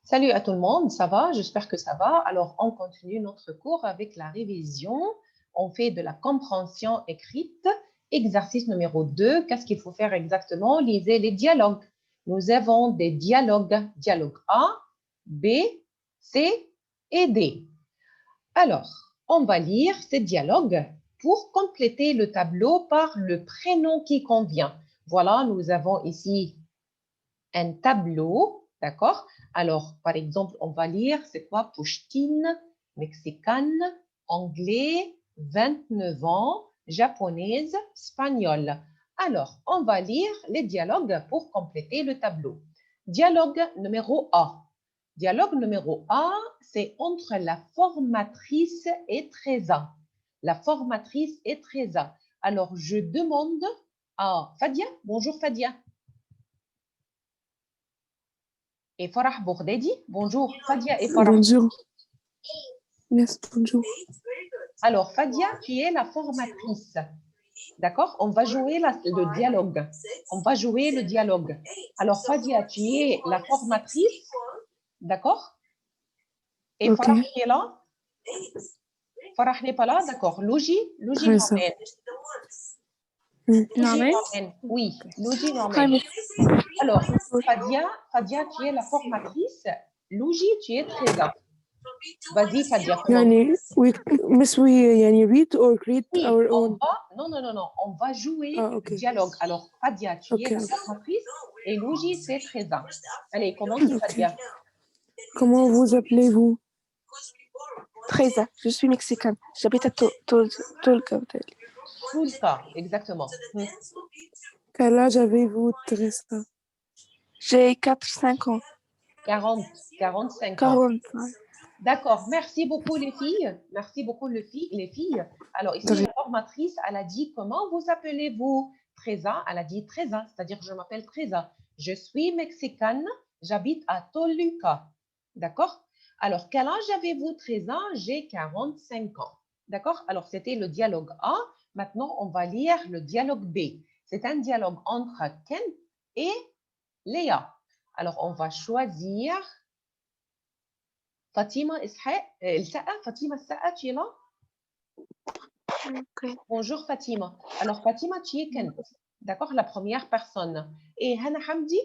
Salut à tout le monde, ça va? J'espère que ça va. Alors, on continue notre cours avec la révision. On fait de la compréhension écrite. Exercice numéro 2. Qu'est-ce qu'il faut faire exactement? Lisez les dialogues. Nous avons des dialogues. Dialogue A, B, C et D. Alors, on va lire ces dialogues pour compléter le tableau par le prénom qui convient. Voilà, nous avons ici un tableau, d'accord? Alors, par exemple, on va lire, c'est quoi? Pouchtine, mexicaine, anglais, 29 ans, japonaise, espagnole. Alors, on va lire les dialogues pour compléter le tableau. Dialogue numéro A. Dialogue numéro A, c'est entre la formatrice et Teresa. La formatrice et Teresa. Alors, je demande à Fadia. Bonjour Fadia. Et Farah Bourdedi. Bonjour, Fadia et Farah. Bonjour. Yes, bonjour. Alors, Fadia, tu es la formatrice. D'accord? On va jouer le dialogue. On va jouer le dialogue. Alors, Fadia, tu es la formatrice. D'accord? Et Ok. Farah qui est là? Farah n'est pas là? D'accord. Logi Teresa. Norman. Norman? Oui, Logi Hi, Norman. Miss. Alors, Fadia, tu es la formatrice. Logi, tu es Teresa. Vas-y, Fadia, commence. يعني we يعني read or create Oui, our own. non, on va jouer ok. le dialogue. Alors, Fadia, tu es Ok. la formatrice et Louji, c'est Trésor. Allez, commence, Ok. Fadia. Comment vous appelez-vous? Treza, je suis mexicaine. J'habite à Tolka. Tulka, exactement. Quel âge avez-vous, Teresa? J'ai 4-5 ans. 45 ans. 40. D'accord, merci beaucoup les filles. Merci beaucoup les filles. Alors, ici, la formatrice, elle a dit comment vous appelez-vous? Treza, elle a dit Treza, c'est-à-dire je m'appelle Treza. Je suis mexicaine, j'habite à Toluca. D'accord? Alors, quel âge avez-vous, Treza? J'ai 45 ans. D'accord? Alors, c'était le dialogue A. Maintenant, on va lire le dialogue B. C'est un dialogue entre Ken et Léa. Alors, on va choisir Fatima Fatima Sa'a, tu es là? Ok. Bonjour Fatima. Alors, Fatima, tu es Kent. D'accord? La première personne. Et Hana Hamdi?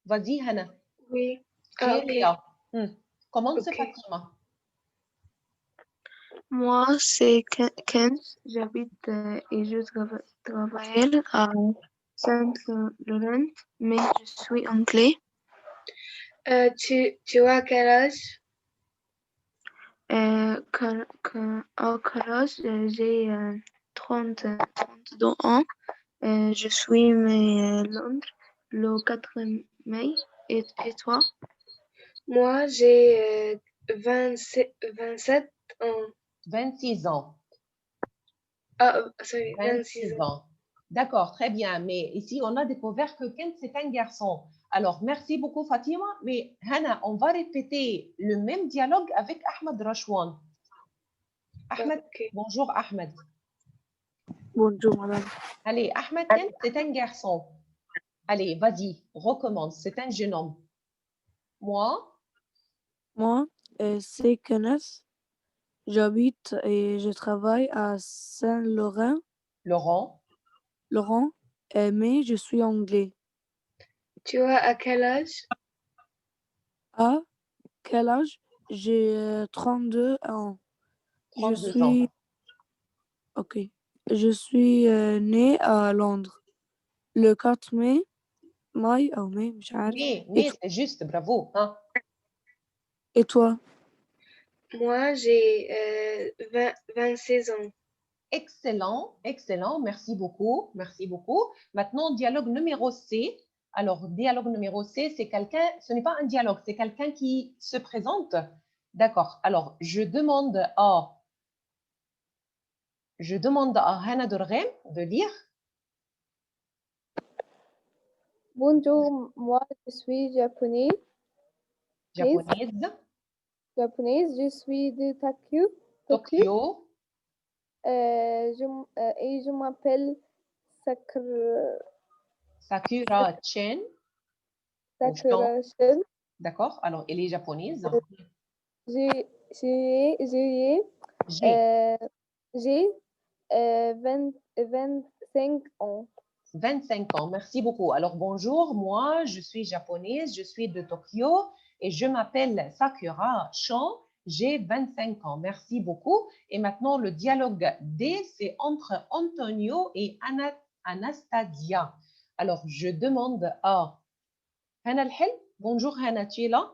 Vas-y, Hana. Oui. Tu es ok. Léa. Comment c'est Ok. Fatima? Moi, c'est Ken. J'habite et je travaille à Saint-Laurent, mais je suis anglais. Tu as quel âge? Quel âge? J'ai 32 ans. Je suis à Londres le 4 mai. Et toi? Moi, j'ai 27 ans. 26 ans. Sorry, 26 ans. D'accord, très bien. Mais ici, on a découvert que Kent, c'est un garçon. Alors, merci beaucoup, Fatima. Mais Hana, on va répéter le même dialogue avec Ahmed Rachwan. Ahmed, bonjour Ahmed. Bonjour, madame. Allez, Ahmed Kent, c'est un garçon. Allez, vas-y, recommence. C'est un jeune homme. Moi, C'est Kenneth. J'habite et je travaille à Saint-Laurent. Laurent. Mais je suis anglais. Tu as à quel âge? À quel âge? J'ai 32 ans. 32 ans. Ok. Je suis née à Londres le 4 mai. مش عارف. Mais c'est juste, bravo. Hein? Et toi? Moi, j'ai 26 ans. Excellent, excellent. Merci beaucoup, merci beaucoup. Maintenant, dialogue numéro C. Alors, dialogue numéro C, c'est quelqu'un, ce n'est pas un dialogue, c'est quelqu'un qui se présente. D'accord. Alors, je demande à Hana Dorghem de lire. Bonjour, moi je suis japonaise. Je suis de Tokyo. Et je m'appelle Sakura Chen. Sakura Chen. D'accord? Alors, elle est japonaise. J'ai J'ai euh, j'ai 25 ans. 25 ans. Merci beaucoup. Alors, bonjour. Moi, je suis japonaise. Je suis de Tokyo et je m'appelle Sakura Chan. J'ai 25 ans. Merci beaucoup. Et maintenant, le dialogue D, c'est entre Antonio et Anastasia. Alors, je demande à Hana Alhel. Bonjour Hana, tu es là?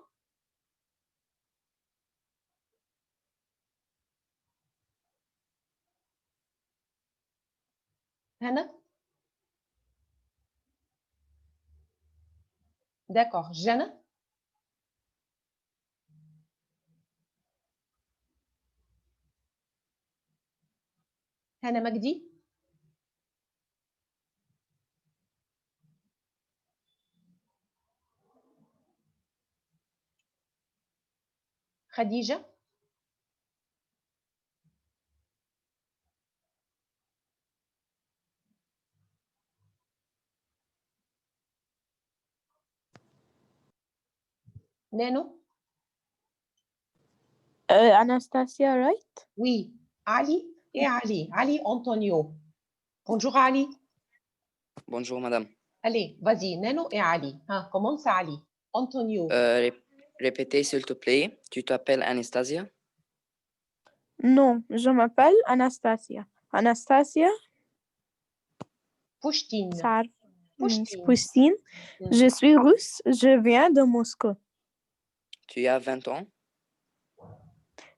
Hana? D'accord. Jana? Hana Magdi? Khadija? Neno? Anastasia, right? Oui. Ali et Ali. Ali Antonio. Bonjour Ali. Bonjour, madame. Allez, vas-y, Neno et Ali. Hein, commence Ali. Antonio. Répétez, s'il te plaît. Tu t'appelles Anastasia? Non, je m'appelle Anastasia. Anastasia Pouchtine. Sarf. Pouchtine. Pouchtine. Je suis russe, je viens de Moscou. Tu as 20 ans?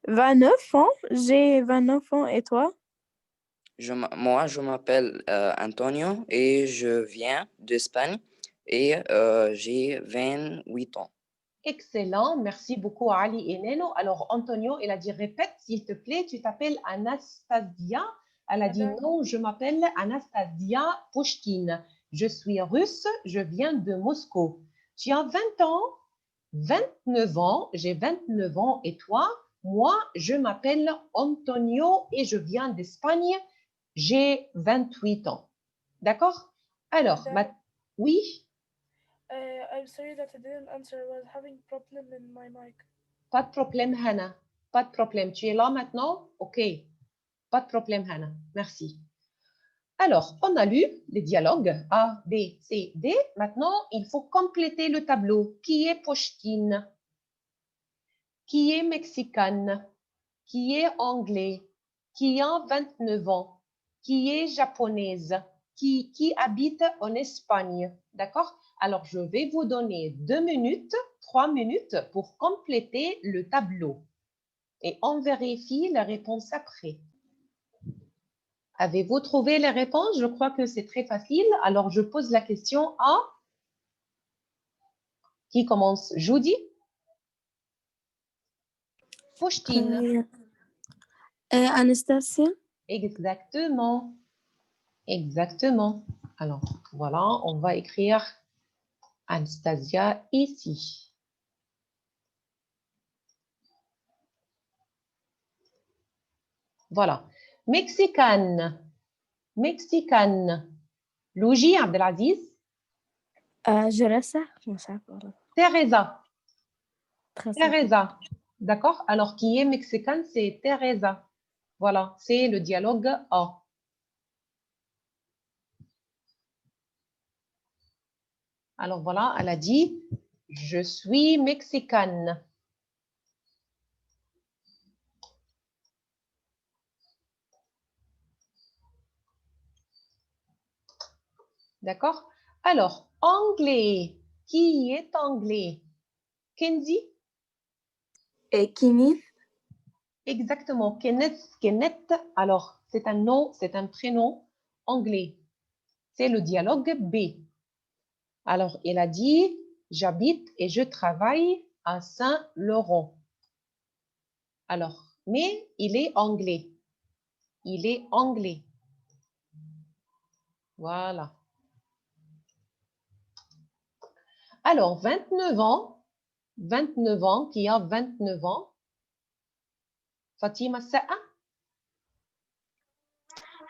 29 ans, j'ai 29 ans et toi? Moi, je m'appelle Antonio et je viens d'Espagne et j'ai 28 ans. Excellent, merci beaucoup Ali et Neno. Alors Antonio, elle a dit répète s'il te plaît, tu t'appelles Anastasia. Elle a dit non, je m'appelle Anastasia Pouchtine. Je suis russe, je viens de Moscou. Tu as 20 ans? 29 ans, j'ai 29 ans et toi? Moi, je m'appelle Antonio et je viens d'Espagne. J'ai 28 ans. D'accord? Alors, oui? I'm sorry that I didn't answer. I was having problem in my mic. Pas de problème, Hannah. Pas de problème. Tu es là maintenant? OK. Pas de problème, Hannah. Merci. Alors, on a lu les dialogues A, B, C, D. Maintenant, il faut compléter le tableau. Qui est Pouchtine? Qui est mexicaine? Qui est anglais? Qui a 29 ans? Qui est japonaise? Qui habite en Espagne? D'accord? Alors, je vais vous donner 2 minutes, 3 minutes pour compléter le tableau. Et on vérifie la réponse après. Avez-vous trouvé les réponses? Je crois que c'est très facile. Alors, je pose la question à... Qui commence? Judy? Pouchtine. Anastasia. Exactement. Exactement. Alors, voilà, on va écrire Anastasia ici. Voilà. Mexicaine. Mexicaine. Louji Abdelaziz. Je reste. Teresa. Teresa. D'accord? Alors, qui est mexicaine, c'est Teresa. Voilà, c'est le dialogue A. Alors, voilà, elle a dit, je suis mexicaine. D'accord? Alors, anglais. Qui est anglais? Kenzie? Et Kenneth. Exactement. Kenneth. Kenneth. Alors, c'est un nom, c'est un prénom anglais. C'est le dialogue B. Alors, elle a dit, j'habite et je travaille à Saint-Laurent. Alors, mais il est anglais. Il est anglais. Voilà. Alors, 29 ans. 29 ans. Qui a 29 ans? Fatima Sa'a?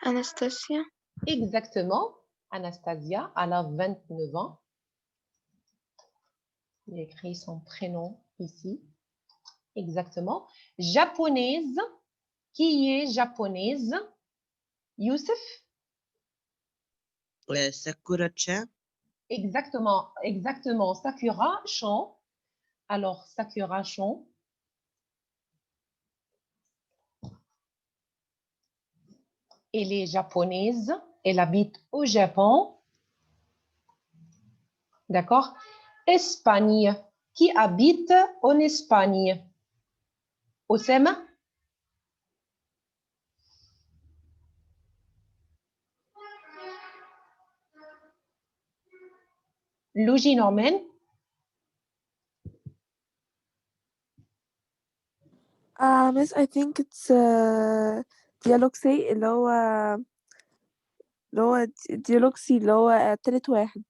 Anastasia. Exactement. Anastasia, elle a 29 ans. Il écrit son prénom ici. Exactement. Japonaise. Qui est japonaise? Youssef? Sakura-chan. Exactement, exactement. Sakura-chan. Alors, Sakura-chan. Elle est japonaise. Elle habite au Japon. D'accord? Espagne. Qui habite en Espagne? Oussama? Louji Norman? Miss, I think it's ديالوكسي ديالوكسي اللي هو تالت واحد.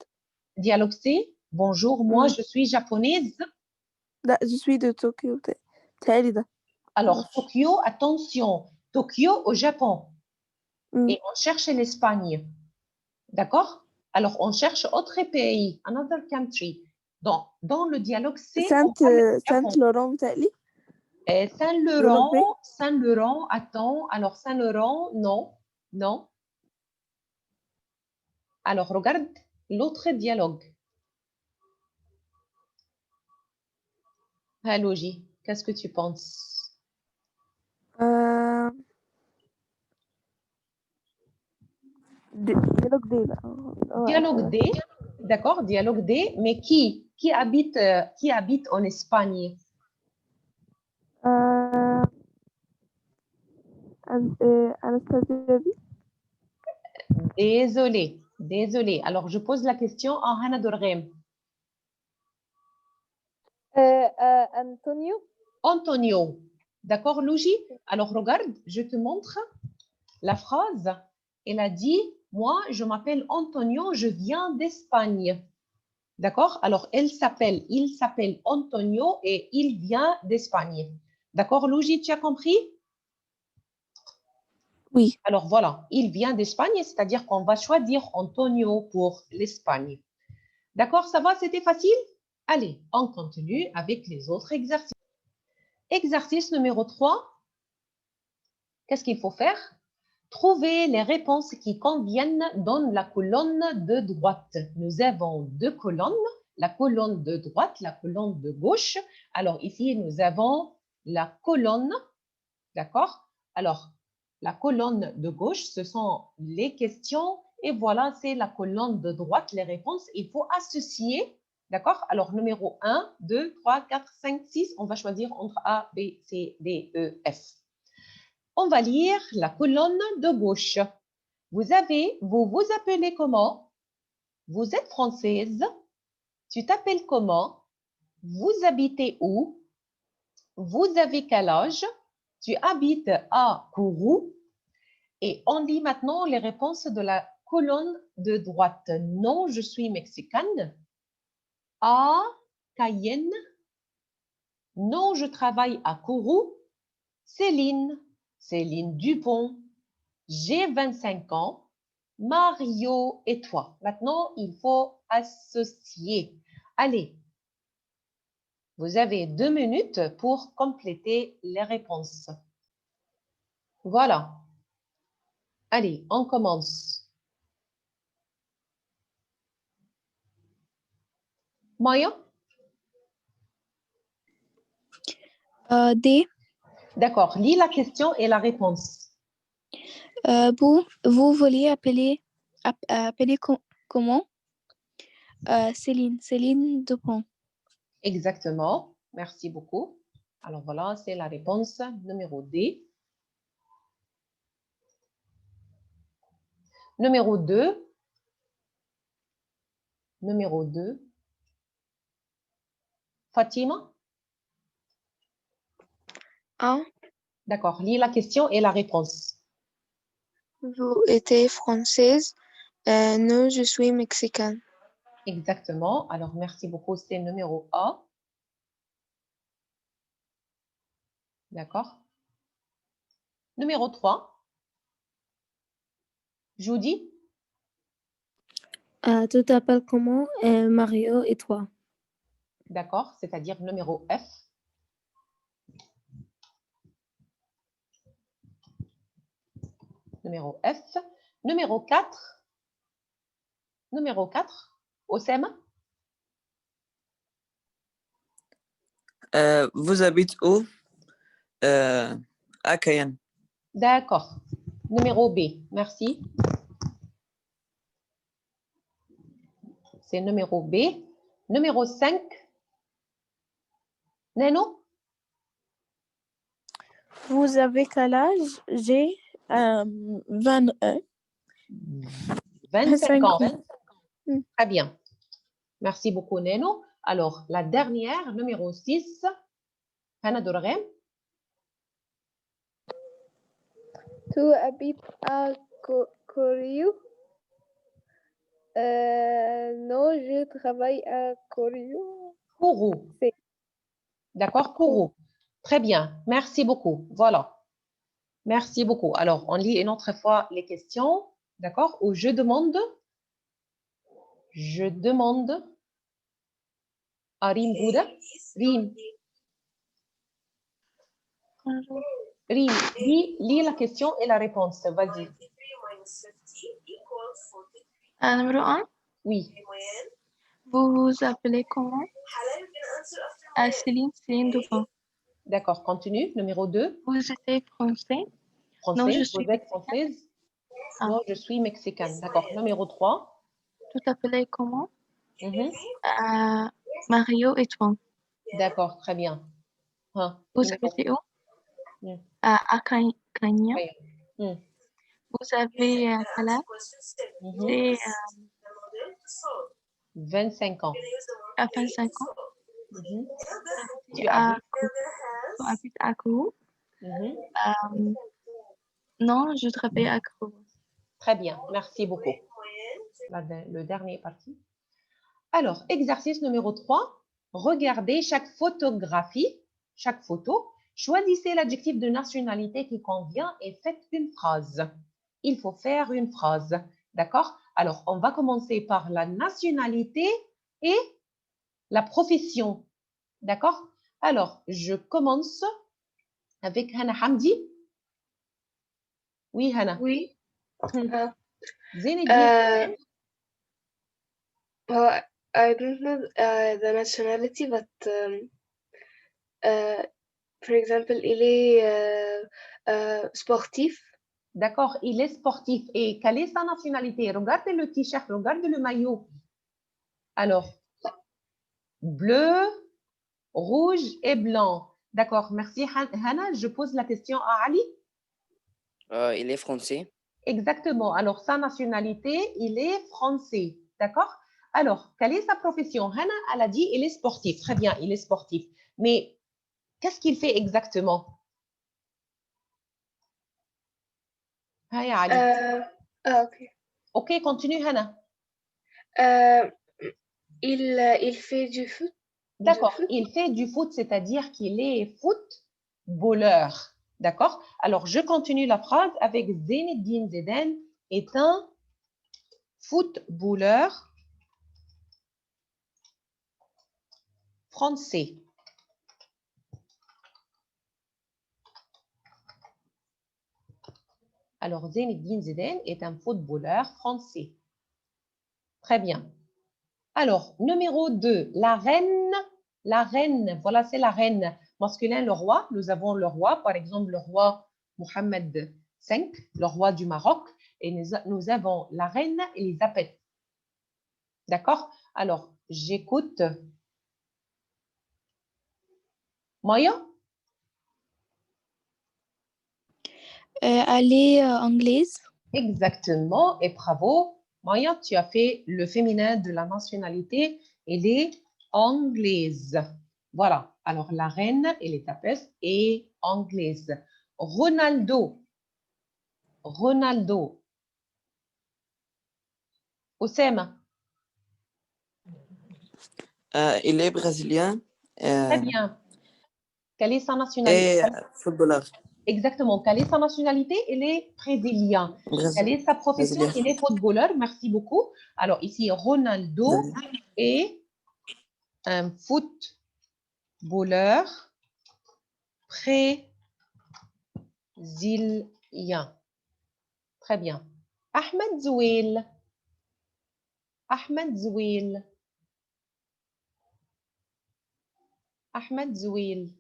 Dialoxé. Bonjour, moi je suis japonaise. لا je suis de Tokyo بتهيألي ده. Alors, Tokyo, attention. Tokyo au Japon. Et on cherche l'Espagne. D'accord? Alors, on cherche autre pays, another country. Dans le dialogue C, Saint-Laurent بتهيألي. Saint-Laurent, Saint-Laurent, attends. Alors, Saint-Laurent, non, non. Alors, regarde l'autre dialogue. Logi, qu'est-ce que tu penses? Dialogue D. Dialogue D, d'accord, dialogue D, mais qui habite en Espagne? Anastasia. Désolé. Alors, je pose la question à Hana Dorghem. Antonio. Antonio. D'accord, Louji? Alors, regarde, je te montre la phrase. Elle a dit, moi, je m'appelle Antonio, je viens d'Espagne. D'accord? Alors, il s'appelle Antonio et il vient d'Espagne. D'accord, Louji, tu as compris? Oui. Alors, voilà, il vient d'Espagne, c'est-à-dire qu'on va choisir Antonio pour l'Espagne. D'accord, ça va, c'était facile? Allez, on continue avec les autres exercices. Exercice numéro 3. Qu'est-ce qu'il faut faire? Trouver les réponses qui conviennent dans la colonne de droite. Nous avons deux colonnes, la colonne de droite, la colonne de gauche. Alors ici, nous avons la colonne, d'accord? Alors, la colonne de gauche, ce sont les questions et voilà, c'est la colonne de droite, les réponses. Il faut associer, d'accord? Alors, numéro 1, 2, 3, 4, 5, 6, on va choisir entre A, B, C, D, E, F. On va lire la colonne de gauche. Vous vous appelez comment? Vous êtes française. Tu t'appelles comment? Vous habitez où? Vous avez quel âge? Tu habites à Kourou. Et on lit maintenant les réponses de la colonne de droite. Non, je suis mexicaine. A, Cayenne. Non, je travaille à Kourou. Céline Dupont. J'ai 25 ans. Mario et toi. Maintenant, il faut associer. Allez, vous avez 2 minutes pour compléter les réponses. Voilà. Allez, on commence. Maya? D. D'accord, lis la question et la réponse. Vous vouliez appeler comment? Céline Dupont. Exactement, merci beaucoup. Alors voilà, c'est la réponse numéro D. Numéro 2. Fatima? A. D'accord, lis la question et la réponse. Vous êtes française. Non, je suis mexicaine. Exactement. Alors, merci beaucoup. C'est numéro A. D'accord. Numéro 3. Judy? Tu t'appelles comment? Mario et toi? D'accord, c'est-à-dire numéro F. Numéro F. Numéro 4. Numéro 4. Osama. Vous habitez où? À Cayenne. D'accord. Numéro B. Merci. C'est numéro B. Numéro 5. Neno. Vous avez quel âge? J'ai 21. 25 ans. ans. Très bien. Merci beaucoup, Neno. Alors, la dernière, numéro 6. Hana Dorghem. Tu habites à Corio? Non, je travaille à Corio. Kourou. C'est- D'accord, Kourou. Très bien. Merci beaucoup. Voilà. Merci beaucoup. Alors, on lit une autre fois les questions. D'accord? Ou je demande à Rim Bouda. Rim, lis la question et la réponse. Vas-y. Numéro 1. Oui. Vous vous appelez comment? Céline Dauphin. D'accord, continue. Numéro 2. Vous êtes français? Français. Non, je suis Vous êtes française? Ah. Non, je suis mexicaine. D'accord. Numéro 3. Tu t'appelais comment? Mhm. Mario et toi. D'accord, très bien. Hein, Vous numéro- habitez où? Mm. À Cagnan. Oui. Mm. Vous avez quel âge? Mhm. C'est 25 ans. à 25 ans. Mhm. Tu Tu habites? habites à Kourou? Mhm. Non, je travaille à Kourou. Très bien, merci beaucoup. Le dernier parti. Alors, exercice numéro 3. Regardez chaque photographie, chaque photo. Choisissez l'adjectif de nationalité qui convient et faites une phrase. Il faut faire une phrase. D'accord? Alors, on va commencer par la nationalité et la profession. D'accord? Alors, je commence avec Hana Hamdi. Oui, Hana. Oui. Zinedine. Well, I don't know the nationality, but for example, il est sportif. D'accord, il est sportif. Et quelle est sa nationalité? Regardez le t-shirt, regardez le maillot. Alors, bleu, rouge et blanc. D'accord, merci Hannah. Je pose la question à Ali. Il est français. Exactement. Alors, sa nationalité, il est français. D'accord? Alors, quelle est sa profession? Hannah, elle a dit, il est sportif. Très bien, il est sportif. Mais qu'est-ce qu'il fait exactement? Hi, Ali. Ok. Ok, continue, Hannah. Il fait du foot. D'accord, il fait du foot, c'est-à-dire qu'il est footballeur. D'accord? Alors, je continue la phrase avec Zinedine Zidane est un footballeur français. Alors, Zinedine Zidane est un footballeur français. Très bien. Alors, numéro 2, la reine. La reine, voilà, c'est la reine. Masculin, le roi. Nous avons le roi, par exemple, le roi Mohamed V, le roi du Maroc. Et nous avons la reine Elisabeth. D'accord? Alors, j'écoute. Maya? Elle est anglaise. Exactement, et bravo. Maya, tu as fait le féminin de la nationalité. Elle est anglaise. Voilà. Alors, la reine Elisabeth est anglaise. Ronaldo. Ronaldo. Oussema. Il est brésilien. Très bien. Quelle est sa nationalité? Et footballeur. Exactement. Quelle est sa nationalité? Elle est brésilien. Quelle est sa profession? Brésilien. Il est footballeur. Merci beaucoup. Alors, ici, Ronaldo est un footballeur brésilien. Très bien. Ahmed Zouil. Ahmed Zouil. Ahmed Zouil.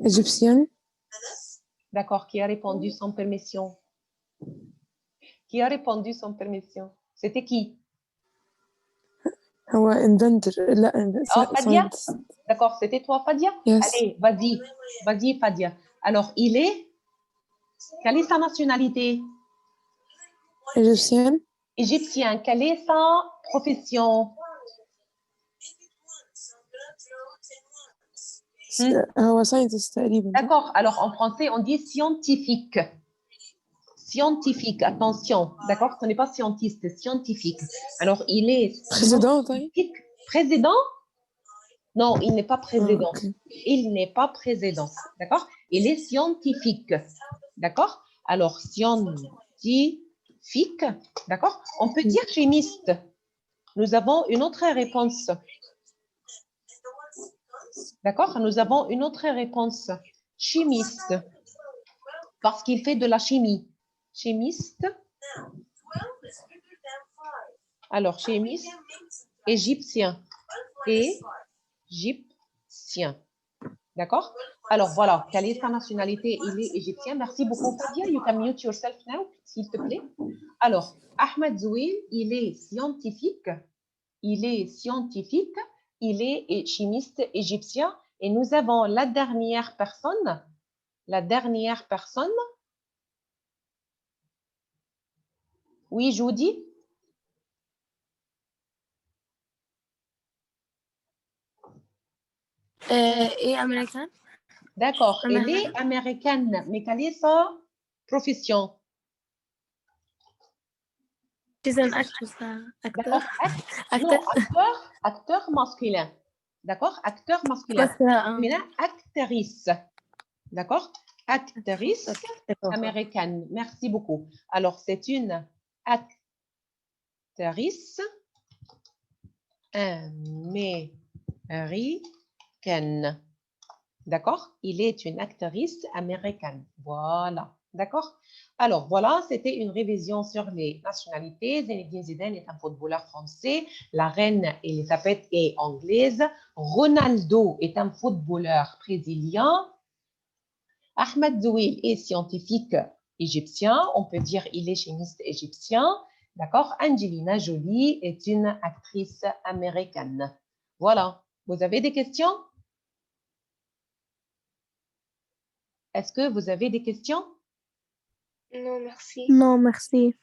Égyptienne. D'accord, qui a répondu sans permission? Qui a répondu sans permission? C'était qui? هو اندندر لا Fadia? scientist. D'accord, c'était toi, Fadia? Yes. Allez, vas-y. Vas-y, Fadia. Alors, il est... Quelle est sa nationalité? Égyptienne. Égyptien. Quelle est sa profession? هو scientist تقريبا. D'accord. Alors, en français, on dit scientifique. Scientifique, attention. D'accord? Ce n'est pas scientiste, scientifique. Alors, il est Président, scientifique. Président? Non, il n'est pas président. okay. Il n'est pas président. D'accord? Il est scientifique. D'accord? Alors, scientifique. D'accord? On peut dire chimiste. Nous avons une autre réponse. D'accord? Nous avons une autre réponse. Chimiste. Parce qu'il fait de la chimie. Chimiste. Alors, chimiste. Égyptien. Égyptien. D'accord? Alors, voilà. Quelle est sa nationalité? Il est égyptien. Merci beaucoup, Fadia. You can mute yourself now, s'il te plaît. Alors, Ahmed Zouil, il est scientifique. Il est scientifique. Il est chimiste égyptien. Et nous avons la dernière personne. La dernière personne. Oui, Judy? Et américaine? D'accord. Elle est américaine. Mais quelle est sa profession? She's an actress. Acteur. Non, acteur masculin. D'accord? Acteur masculin. Féminin, actrice. D'accord? Actrice américaine. Merci beaucoup. Alors, c'est une actrice américaine. D'accord? Il est une actrice américaine. Voilà. D'accord? Alors, voilà, c'était une révision sur les nationalités. Zinedine Zidane est un footballeur français. La reine Elisabeth est anglaise. Ronaldo est un footballeur brésilien. Ahmed Zouil est scientifique égyptien. On peut dire il est chimiste égyptien. D'accord? Angelina Jolie est une actrice américaine. Voilà. Vous avez des questions? Est-ce que vous avez des questions? Non, merci. Non, merci.